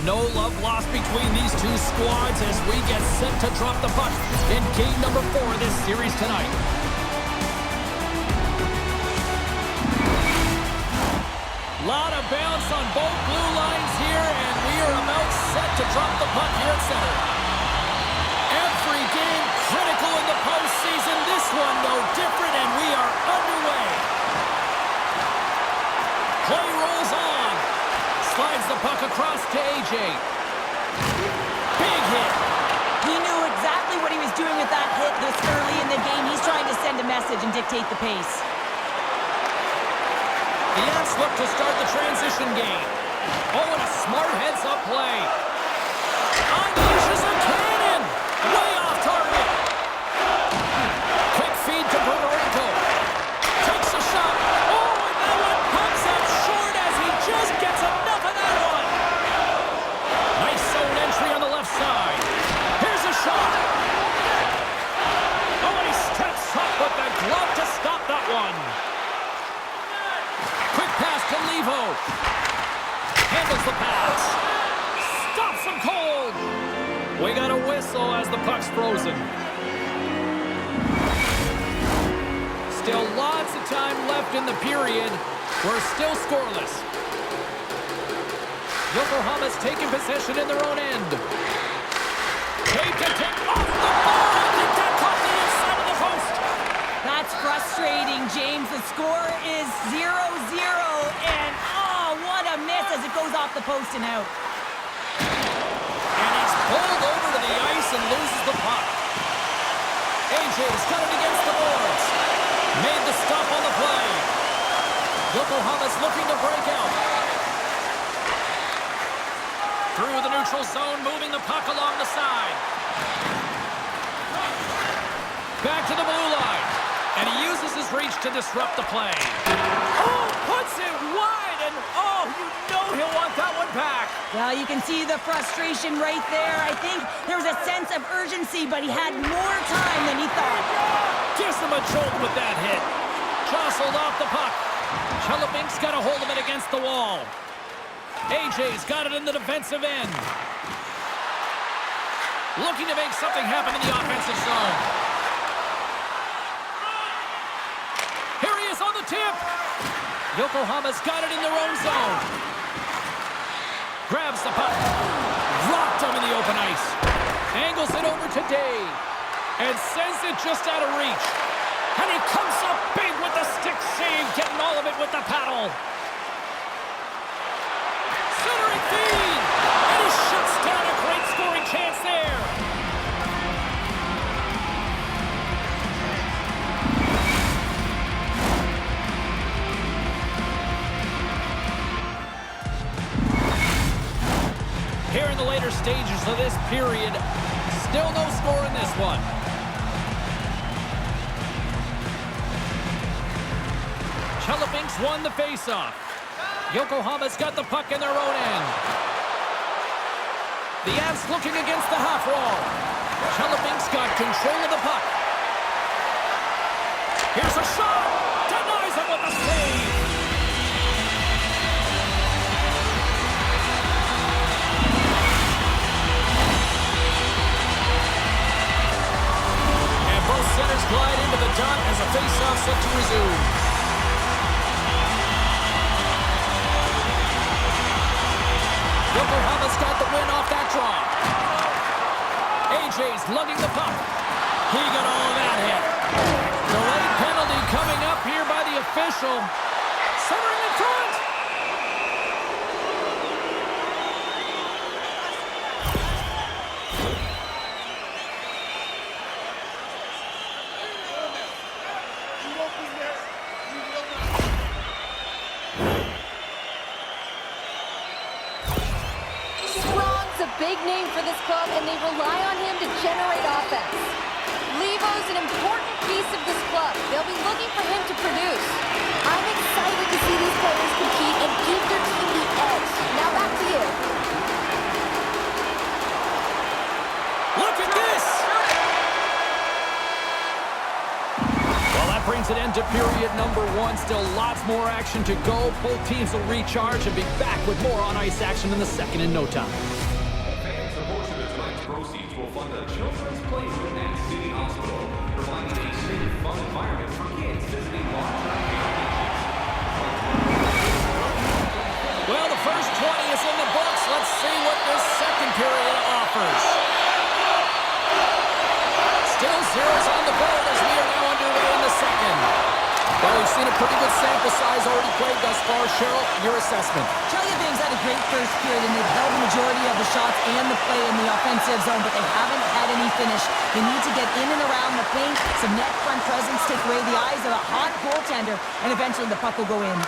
No love lost between these two squads as we get set to drop the puck in game number 4 of this series tonight. Lot of bounce on both blue lines here, and we are about set to drop the puck here at center. Every game critical in the postseason. This one no different, and we are underway. Play rolls on. Slides the puck across to AJ. Big hit. He knew exactly what he was doing with that hit this early in the game. He's trying to send a message and dictate the pace. The Ants look to start the transition game. Oh, and a smart heads-up play. Unleashes a cannon. Way off target. Quick feed to Bernardo. Takes a shot. Oh, and that one comes up short as he just gets enough of that one. Nice zone entry on the left side. Here's a shot. Oh, and he steps up with the glove to stop that one. Quick pass to Levo. Handles the pass. Stops him cold. We got a whistle as the puck's frozen. Still lots of time left in the period. We're still scoreless. Yokohama's taking possession in their own end. Take a kick off the ball. I think that caught the inside of the post. That's frustrating, James. The score is 0-0, and oh, what a miss as it goes off the post and out. And he's pulled over to the ice and loses the puck. AJ's got it against the boards. Made the stop on the play. Yokohama's looking to break out. Through the neutral zone, moving the puck along the side. Back to the blue line. And he uses his reach to disrupt the play. Oh, puts it wide, and oh, you know he'll want that one back. Well, you can see the frustration right there. I think there was a sense of urgency, but he had more time than he thought. Gives him a jolt with that hit. Jostled off the puck. Chelabink's got a hold of it against the wall. AJ's got it in the defensive end. Looking to make something happen in the offensive zone. Here he is on the tip. Yokohama's got it in their own zone. Grabs the puck. Rocked him in the open ice. Angles it over to Day. And sends it just out of reach. And he comes up big with the stick save, getting all of it with the paddle. Centering feed. And he shuts down a great scoring chance there. Here in the later stages of this period, still no score in this one. Chelabink's won the faceoff. Yokohama's got the puck in their own end. The Avs looking against the half wall. Chelabink's got control of the puck. Here's a shot. Denies him with a save. Both centers glide into the dot as a face-off set to resume. Yokohama's got the win off that draw. AJ's lugging the puck. He got all of that hit. Delayed penalty coming up here by the official. Centering in front. Big name for this club, and they rely on him to generate offense. Levo's an important piece of this club. They'll be looking for him to produce. I'm excited to see these players compete and give their team the edge. Now back to you. Look at this! Well, that brings an end to period number 1. Still lots more action to go. Both teams will recharge and be back with more on-ice action in the second in no time. Fans, a portion of tonight's proceeds will fund a children's playroom at City Hospital, providing a safe, fun environment for kids visiting long-term care patients. Well, the first 20 is in the books. Let's see what this second period offers. Still zeros on the board as we are now underway in the second. Well, we've seen a pretty good sample size already played thus far. Cheryl, your assessment. Chelyabinsk had a great first period, and they've held the majority of the shots and the play in the offensive zone, but they haven't had any finish. They need to get in and around the paint, some net front presence, take away the eyes of a hot goaltender, and eventually the puck will go in.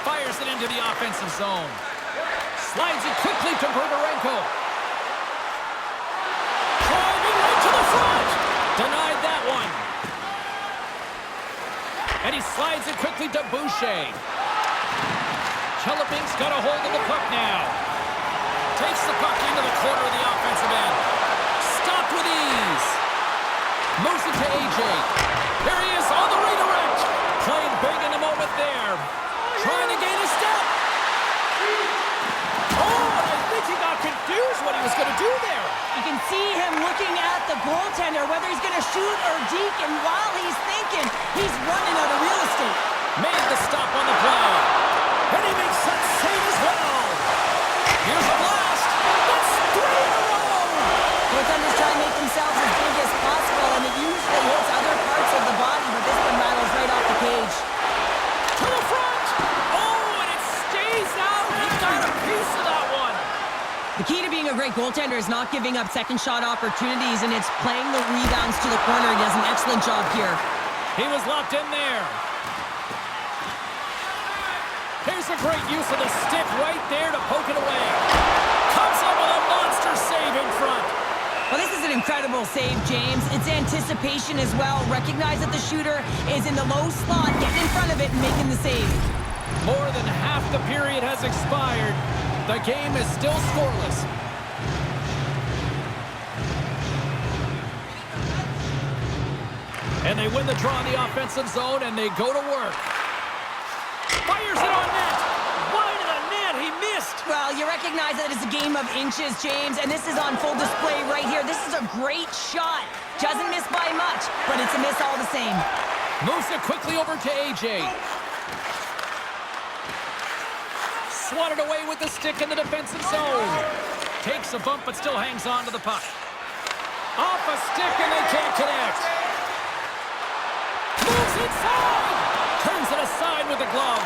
Fires it into the offensive zone. Slides it quickly to Berberenko. Driving right to the front. Denied that one. And he slides it quickly to Boucher. Chelyabinsk's got a hold of the puck now. Takes the puck into the corner of the offensive end. Stopped with ease. Moves it to AJ. Here he is on the redirect. Playing big in the moment there. Trying to gain a step. Oh, I think he got confused what he was going to do there. You can see him looking at the goaltender, whether he's going to shoot or deke, and while he's thinking, he's running out of real estate. Made the stop on the play. And he makes that save as well. Here's a blast. That's 3 in a row. Goaltenders try to make themselves as big as possible, and it usually hits other parts of the body, but this one rattles right off the cage. To the front. Oh, and it stays out. He got a piece of that one. The key to being a great goaltender is not giving up second shot opportunities, and it's playing the rebounds to the corner. He does an excellent job here. He was locked in there. Here's a great use of the stick right there to poke it away. Comes up with a monster save in front. Well, this is an incredible save, James. It's anticipation as well. Recognize that the shooter is in the low slot, getting in front of it and making the save. More than half the period has expired. The game is still scoreless. And they win the draw in the offensive zone, and they go to work. Fires it on net. Wide of the net. He missed. Well, you recognize that it's a game of inches, James, and this is on full display right here. This is a great shot. Doesn't miss by much, but it's a miss all the same. Moves it quickly over to AJ. Swatted away with the stick in the defensive zone. Takes a bump, but still hangs on to the puck. Off a stick, and they can't connect. Moves inside. Turns it aside with the glove.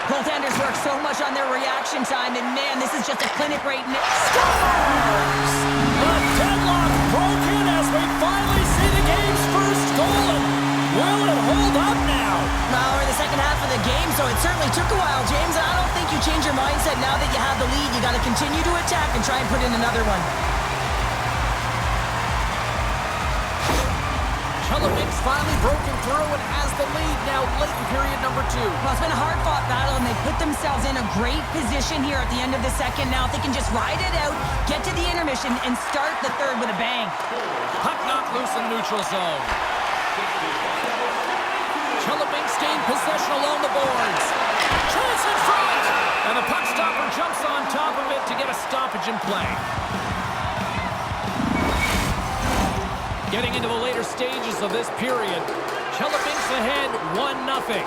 Goaltenders work so much on their reaction time, and man, this is just a clinic right now. Scores! The deadlock broken as we finally see the game's first goal. Will it hold up now? Well, we're in the second half of the game, so it certainly took a while, James, and I don't think you change your mindset now that you have the lead. You got to continue to attack and try and put in another one. Chelyabinsk's finally broken through and has the lead now late in period number 2. Well, it's been a hard-fought battle, and they put themselves in a great position here at the end of the second. Now, if they can just ride it out, get to the intermission, and start the third with a bang. Puck knocked loose in neutral zone. Chelyabinsk gained possession along the boards. Chance in front! And the puck stopper jumps on top of it to get a stoppage in play. Getting into the later stages of this period, Chelyabinsk ahead 1-0.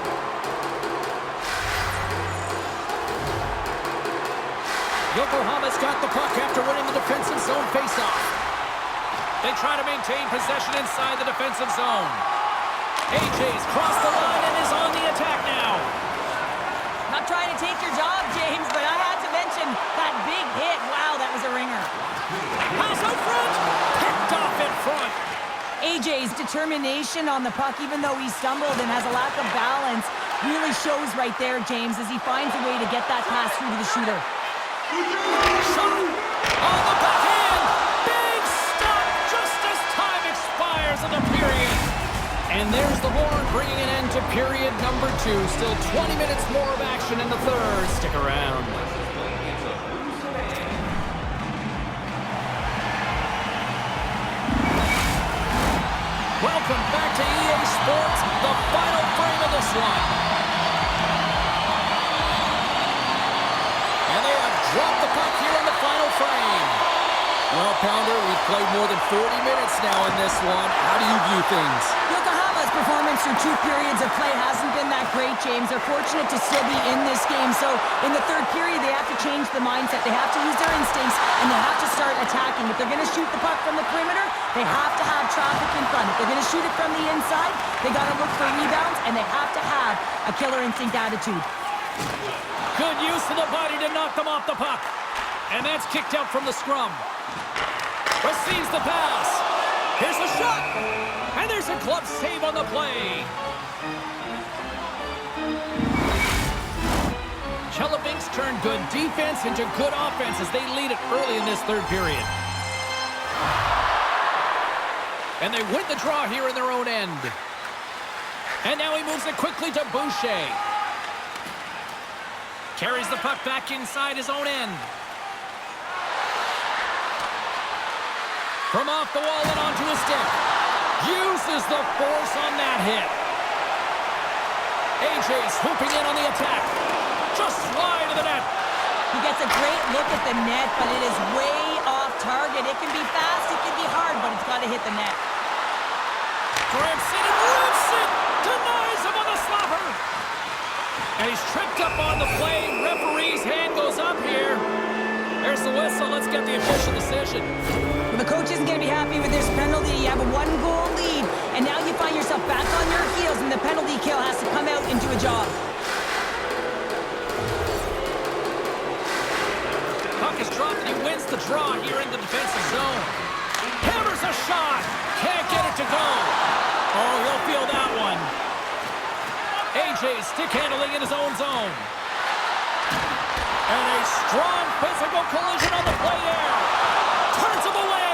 Yokohama's got the puck after winning the defensive zone faceoff. They try to maintain possession inside the defensive zone. AJ's crossed the line and is on the attack now. Not trying to take your job, James, but I had to mention that big hit. Wow, that was a ringer. Pass out front. Picked off in front. AJ's determination on the puck, even though he stumbled and has a lack of balance, really shows right there, James, as he finds a way to get that pass through to the shooter. Shot on the backhand. Big stop just as time expires in the period. And there's the horn bringing an end to period number 2. Still 20 minutes more of action in the third. Stick around. Welcome welcome back to EA Sports, the final frame of this one. And they have dropped the puck here in the final frame. Well, Pounder, we've played more than 40 minutes now in this one. How do you view things? Yokohama's performance through 2 periods of play hasn't been that great, James. They're fortunate to still be in this game. So in the third period, they have to change the mindset. They have to use their instincts, and they have to start attacking. If they're going to shoot the puck from the perimeter, they have to have traffic in front. If they're going to shoot it from the inside, they got to look for rebounds, and they have to have a killer instinct attitude. Good use of the body to knock them off the puck. And that's kicked out from the scrum. Receives the pass. Here's the shot. And there's a glove save on the play. Chelabinks turned good defense into good offense as they lead it early in this third period. And they win the draw here in their own end. And now he moves it quickly to Boucher. Carries the puck back inside his own end. From off the wall and onto his stick. Uses the force on that hit. AJ swooping in on the attack. Just wide of the net. He gets a great look at the net, but it is way off target. It can be fast, it can be hard, but it's got to hit the net. Grips it and rips it. Denies him on the slapper. And he's tripped up on the play. Referee's hand goes up here. There's the whistle. Let's get the official decision. Well, the coach isn't going to be happy with this penalty. You have a 1-goal lead, and now you find yourself back on your heels, and the penalty kill has to come out and do a job. Puck is dropped, and he wins the draw here in the defensive zone. Hammers a shot. Can't get it to go. Oh, he'll feel that one. AJ stick handling in his own zone. And a strong physical collision on the play there. Turns him away.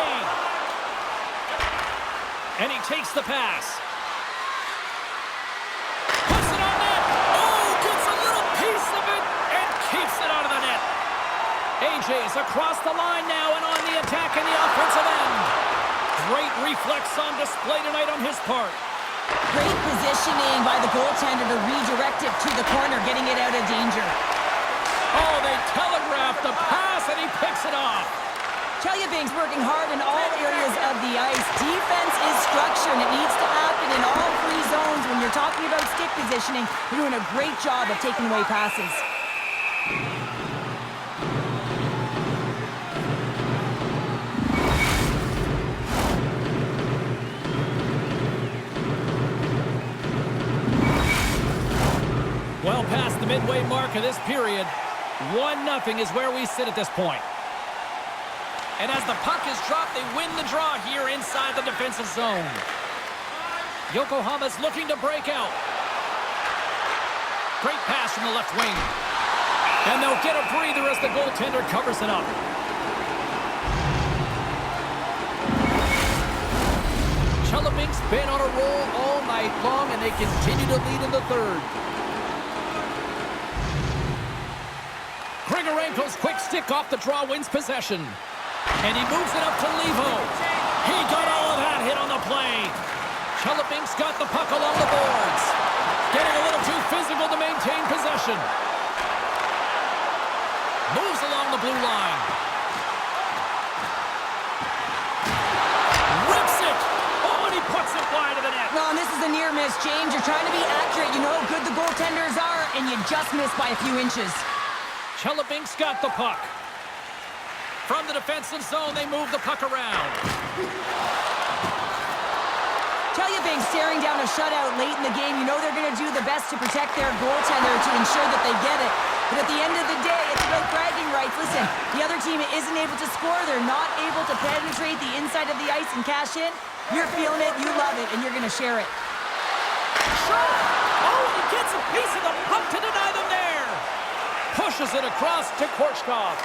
And he takes the pass. Puts it on net. Oh, gets a little piece of it and keeps it out of the net. AJ's across the line now and on the attack in the offensive end. Great reflex on display tonight on his part. Great positioning by the goaltender to redirect it to the corner, getting it out of danger. Oh, they telegraphed the pass and he picks it off. Chelyabinsk working hard in all areas of the ice. Defense is structure, and it needs to happen in all 3 zones. When you're talking about stick positioning, you're doing a great job of taking away passes. Well past the midway mark of this period, 1-0 is where we sit at this point. And as the puck is dropped, they win the draw here inside the defensive zone. Yokohama's looking to break out. Great pass from the left wing. And they'll get a breather as the goaltender covers it up. Chelyabinsk's been on a roll all night long, and they continue to lead in the third. Grigorenko's quick stick off the draw wins possession. And he moves it up to Levo. He got all of that hit on the play. Chelyabinsk got the puck along the boards. Getting a little too physical to maintain possession. Moves along the blue line. Rips it. Oh, and he puts it wide of the net. Well, and this is a near miss, James. You're trying to be accurate. You know how good the goaltenders are, and you just missed by a few inches. Chelyabinsk got the puck. From the defensive zone, they move the puck around. Chelyabinsk staring down a shutout late in the game. You know they're going to do the best to protect their goaltender to ensure that they get it. But at the end of the day, it's about bragging rights. Listen, the other team isn't able to score. They're not able to penetrate the inside of the ice and cash in. You're feeling it, you love it, and you're going to share it. Sure. Oh, he gets a piece of the puck to deny them there. Pushes it across to Korchkov.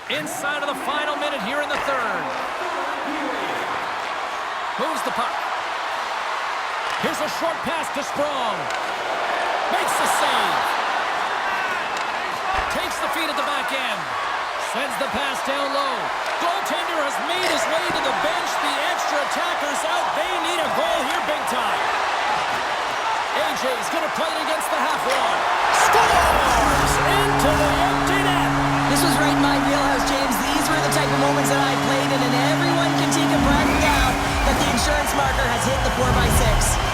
Inside of the final minute here in the third. Moves the puck. Here's a short pass to Sprong. Makes the save. Takes the feed at the back end. Sends the pass down low. Goaltender has made his way to the bench. The extra attackers out. They need a goal here big time. AJ's going to play it against the half wall. Scores! Into the empty net. This was right in my wheelhouse, James. These were the type of moments that I played in, and everyone can take a breath now that the insurance marker has hit the 4x6.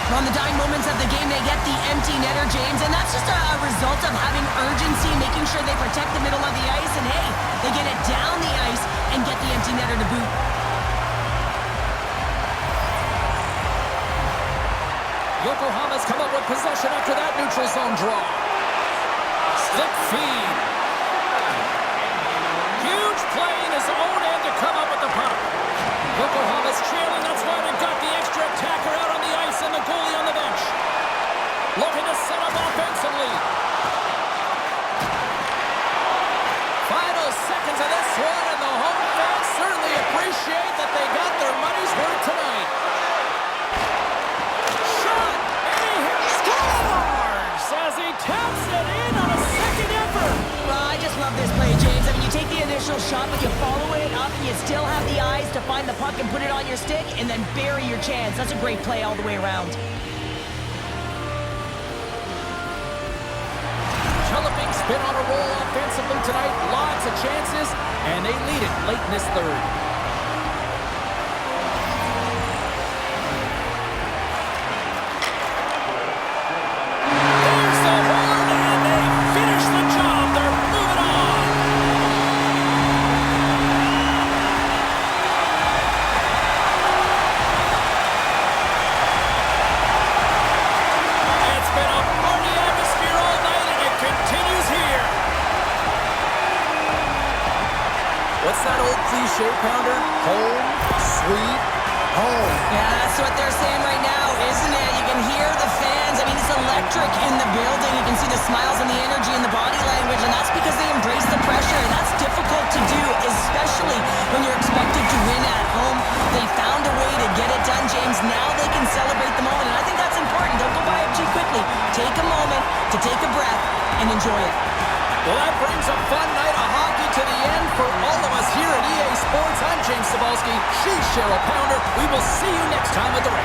On the dying moments of the game, they get the empty netter, James, and that's just a result of having urgency, making sure they protect the middle of the ice, and hey, they get it down the ice and get the empty netter to boot. Yokohama's come up with possession after that neutral zone draw. Stick feed. Huge play in his own end to come up with the puck. Yokohama's trailing, that's why they've got the extra attacker out on the ice and the goalie on the bench. Looking to set up offensively. Final seconds of this one, and the home fans certainly appreciate that they got their money's worth tonight. Shot, and he scores as he taps it in on a second effort. Well, I just love this play, James. I mean, you take the initial shot, but you follow it up, and you still have the eyes to find the puck and put it on your stick, and then bury your chance. That's a great play all the way around. Kelleping's been on a roll offensively tonight. Lots of chances, and they lead it late in this third. There's the horn, and they finish the job. They're moving on. It's been a party atmosphere all night, and it continues here. What's that old cliche, Pounder? Home, sweet home. Yeah, that's what they're saying right now, isn't it? You can hear the fans. I mean, it's electric in the building. You can see the smiles and the energy and the body language, and that's because they embrace the pressure, and that's difficult to do, especially when you're expected to win at home. They found a way to get it done, James. Now they can celebrate the moment, and I think that's important. Don't go by it too quickly. Take a moment to take a breath and enjoy it. Well, that brings a fun night of hockey to the end for all of us here at EA Sports. I'm James Cybulski. She's Cheryl Pounder. We will see you next time at the rink.